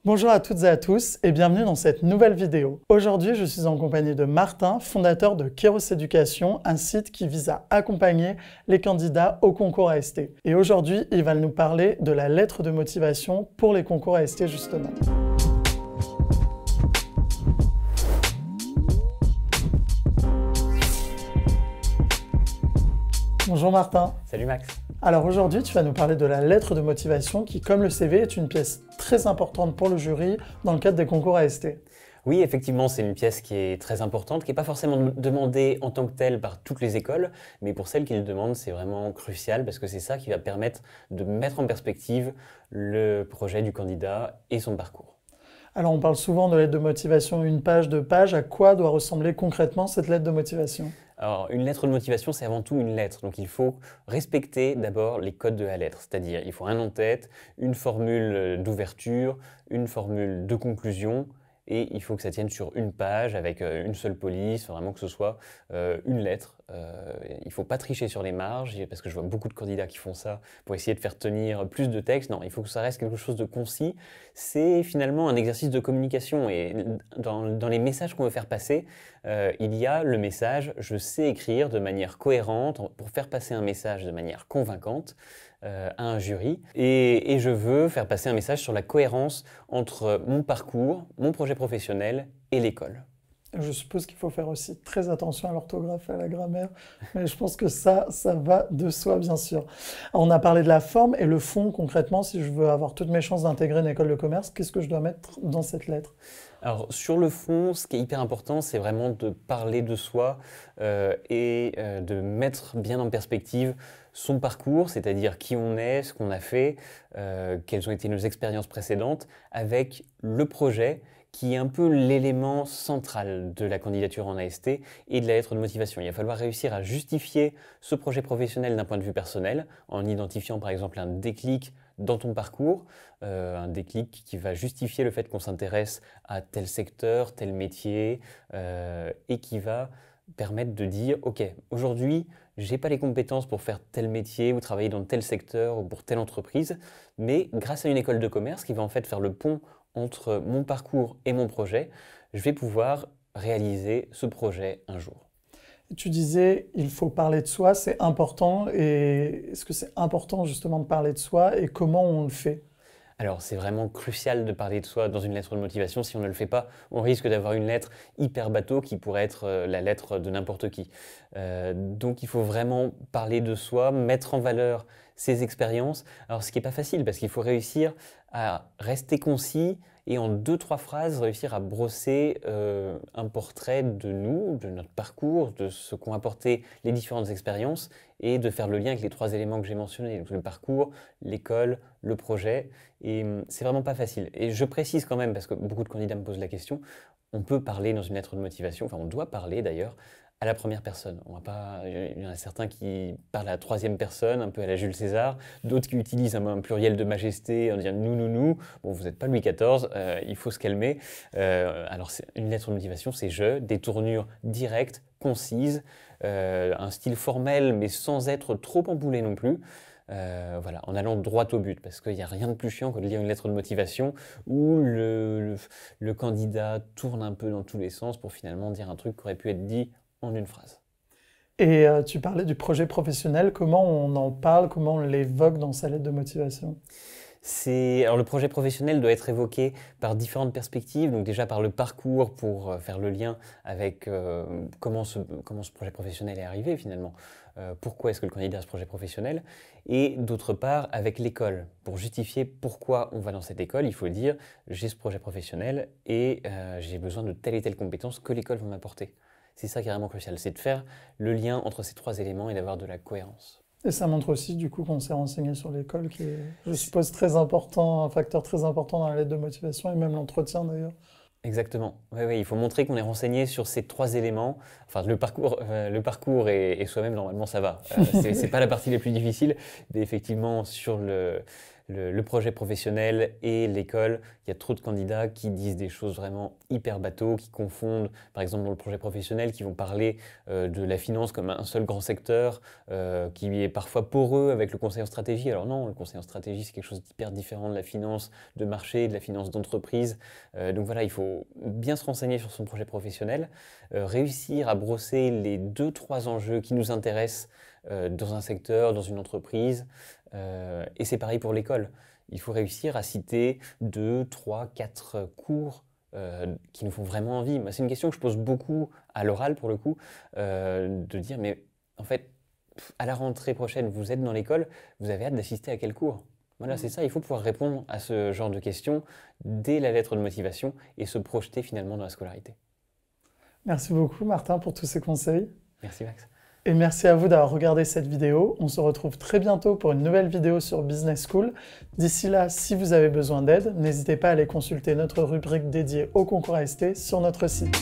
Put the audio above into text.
Bonjour à toutes et à tous et bienvenue dans cette nouvelle vidéo. Aujourd'hui, je suis en compagnie de Martin, fondateur de Kairos Éducation, un site qui vise à accompagner les candidats au concours AST. Et aujourd'hui, il va nous parler de la lettre de motivation pour les concours AST justement. Bonjour Martin. Salut Max. Alors aujourd'hui, tu vas nous parler de la lettre de motivation qui, comme le CV, est une pièce très importante pour le jury dans le cadre des concours AST. Oui, effectivement, c'est une pièce qui est très importante, qui n'est pas forcément demandée en tant que telle par toutes les écoles, mais pour celles qui le demandent, c'est vraiment crucial parce que c'est ça qui va permettre de mettre en perspective le projet du candidat et son parcours. Alors on parle souvent de lettre de motivation, une page, deux pages. À quoi doit ressembler concrètement cette lettre de motivation ? Alors, une lettre de motivation, c'est avant tout une lettre. Donc, il faut respecter d'abord les codes de la lettre. C'est-à-dire, il faut un en-tête, une formule d'ouverture, une formule de conclusion, et il faut que ça tienne sur une page avec une seule police, vraiment que ce soit une lettre. Il ne faut pas tricher sur les marges, parce que je vois beaucoup de candidats qui font ça pour essayer de faire tenir plus de texte. Non, il faut que ça reste quelque chose de concis. C'est finalement un exercice de communication, et dans les messages qu'on veut faire passer, il y a le message « je sais écrire de manière cohérente pour faire passer un message de manière convaincante » à un jury, et je veux faire passer un message sur la cohérence entre mon parcours, mon projet professionnel et l'école. Je suppose qu'il faut faire aussi très attention à l'orthographe et à la grammaire, mais je pense que ça va de soi, bien sûr. On a parlé de la forme et le fond, concrètement, si je veux avoir toutes mes chances d'intégrer une école de commerce, qu'est-ce que je dois mettre dans cette lettre ? Alors, sur le fond, ce qui est hyper important, c'est vraiment de parler de soi et de mettre bien en perspective son parcours, c'est-à-dire qui on est, ce qu'on a fait, quelles ont été nos expériences précédentes, avec le projet qui est un peu l'élément central de la candidature en AST et de la lettre de motivation. Il va falloir réussir à justifier ce projet professionnel d'un point de vue personnel, en identifiant par exemple un déclic dans ton parcours, un déclic qui va justifier le fait qu'on s'intéresse à tel secteur, tel métier, et qui va permettre de dire « Ok, aujourd'hui, j'ai pas les compétences pour faire tel métier ou travailler dans tel secteur ou pour telle entreprise, mais grâce à une école de commerce qui va en fait faire le pont entre mon parcours et mon projet, je vais pouvoir réaliser ce projet un jour. » Tu disais, il faut parler de soi, c'est important. Et est-ce que c'est important justement de parler de soi et comment on le fait ? Alors, c'est vraiment crucial de parler de soi dans une lettre de motivation. Si on ne le fait pas, on risque d'avoir une lettre hyper bateau qui pourrait être la lettre de n'importe qui. Donc, il faut vraiment parler de soi, mettre en valeur ses expériences. Alors, ce qui n'est pas facile, parce qu'il faut réussir à rester concis et en 2-3 phrases, réussir à brosser un portrait de nous, de notre parcours, de ce qu'ont apporté les différentes expériences et de faire le lien avec les 3 éléments que j'ai mentionnés, donc le parcours, l'école, le projet. Et c'est vraiment pas facile. Et je précise quand même, parce que beaucoup de candidats me posent la question, on peut parler dans une lettre de motivation, enfin on doit parler d'ailleurs, à la première personne. On va pas, il y en a certains qui parlent à la 3e personne, un peu à la Jules César, d'autres qui utilisent un pluriel de majesté en disant nous, nous, nous. Bon, vous n'êtes pas Louis XIV, il faut se calmer. Alors, une lettre de motivation, c'est je, des tournures directes, concises, un style formel, mais sans être trop emboulé non plus. Voilà, en allant droit au but, parce qu'il n'y a rien de plus chiant que de lire une lettre de motivation où le candidat tourne un peu dans tous les sens pour finalement dire un truc qui aurait pu être dit en une phrase. Et tu parlais du projet professionnel, comment on en parle, comment on l'évoque dans sa lettre de motivation ? Alors le projet professionnel doit être évoqué par différentes perspectives, donc déjà par le parcours pour faire le lien avec comment ce projet professionnel est arrivé finalement, pourquoi est-ce que le candidat a ce projet professionnel, et d'autre part avec l'école, pour justifier pourquoi on va dans cette école, il faut dire j'ai ce projet professionnel et j'ai besoin de telle et telle compétence que l'école va m'apporter. C'est ça qui est vraiment crucial, c'est de faire le lien entre ces 3 éléments et d'avoir de la cohérence. Et ça montre aussi du coup qu'on s'est renseigné sur l'école, qui est, je suppose, très important, un facteur très important dans la lettre de motivation et même l'entretien d'ailleurs. Exactement. Oui, il faut montrer qu'on est renseigné sur ces 3 éléments. Enfin, le parcours et soi-même, normalement, ça va. C'est pas la partie la plus difficile, mais effectivement, sur le projet professionnel et l'école. Il y a trop de candidats qui disent des choses vraiment hyper bateaux, qui confondent, par exemple dans le projet professionnel, qui vont parler de la finance comme un seul grand secteur, qui est parfois poreux avec le conseil en stratégie. Alors non, le conseil en stratégie, c'est quelque chose d'hyper différent de la finance de marché, de la finance d'entreprise. Donc voilà, il faut bien se renseigner sur son projet professionnel, réussir à brosser les 2-3 enjeux qui nous intéressent dans un secteur, dans une entreprise. Et c'est pareil pour l'école. Il faut réussir à citer 2, 3, 4 cours qui nous font vraiment envie. Moi, c'est une question que je pose beaucoup à l'oral pour le coup, de dire mais en fait, à la rentrée prochaine, vous êtes dans l'école, vous avez hâte d'assister à quel cours? Voilà, c'est ça, il faut pouvoir répondre à ce genre de questions dès la lettre de motivation et se projeter finalement dans la scolarité. Merci beaucoup Martin pour tous ces conseils. Merci Max. Et merci à vous d'avoir regardé cette vidéo. On se retrouve très bientôt pour une nouvelle vidéo sur Business School. D'ici là, si vous avez besoin d'aide, n'hésitez pas à aller consulter notre rubrique dédiée au concours AST sur notre site.